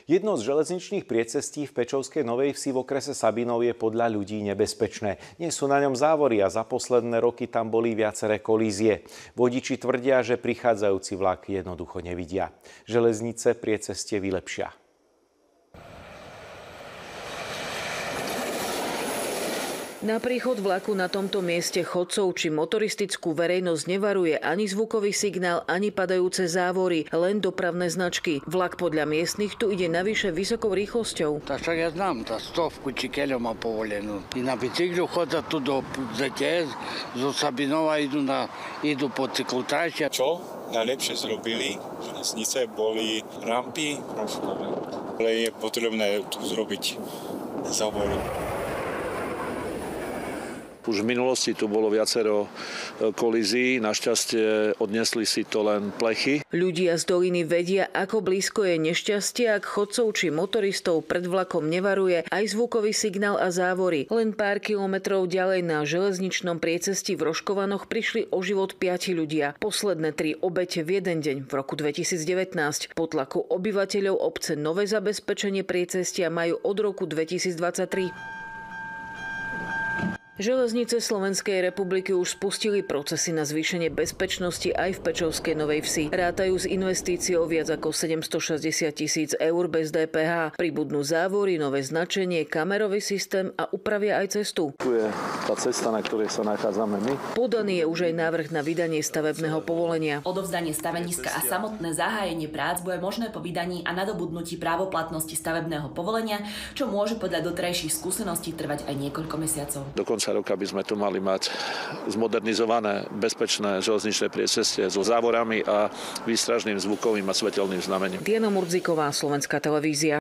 Jedno z železničných priecestí v Pečovskej Novej Vsi v okrese Sabinov je podľa ľudí nebezpečné. Nie sú na ňom závory a za posledné roky tam boli viaceré kolízie. Vodiči tvrdia, že prichádzajúci vlak jednoducho nevidia. Železnice priecestie vylepšia. Na príchod vlaku na tomto mieste chodcov či motoristickú verejnosť nevaruje ani zvukový signál, ani padajúce závory, len dopravné značky. Vlak podľa miestnych tu ide navyše vysokou rýchlosťou. Tak však ja znam, tá 100 čikeľov má povolenú. I na bicyklu chodza tu do ZTS, zo Sabinova idú po cyklotrati. Čo najlepšie zrobili, železnice boli rampy rozkové. Ale je potrebné tu zrobiť závory. Už v minulosti tu bolo viacero kolízií, našťastie odnesli si to len plechy. Ľudia z doliny vedia, ako blízko je nešťastie, ak chodcov či motoristov pred vlakom nevaruje aj zvukový signál a závory. Len pár kilometrov ďalej na železničnom priecestí v Rožkovanoch prišli o život 5 ľudia. Posledné 3 obete v jeden deň v roku 2019. Po tlaku obyvateľov obce nové zabezpečenie priecestia majú od roku 2023. Železnice Slovenskej republiky už spustili procesy na zvýšenie bezpečnosti aj v Pečovskej Novej Vsi. Rátajú s investíciou viac ako 760 000 eur bez DPH. Pribudnú závory, nové značenie, kamerový systém a upravia aj cestu. Tu je tá cesta, na ktorej sa nachádzame my. Podaný je už aj návrh na vydanie stavebného povolenia. Odovzdanie staveniska a samotné zahájenie prác bude možné po vydaní a nadobudnutí právoplatnosti stavebného povolenia, čo môže podľa doterajších skúseností trvať aj niekoľko mesiacov. Roka by sme tu mali mať zmodernizované, bezpečné železničné priecestie so závorami a výstražným zvukovým a svetelným znamením. Diana Murdziková, Slovenská televízia.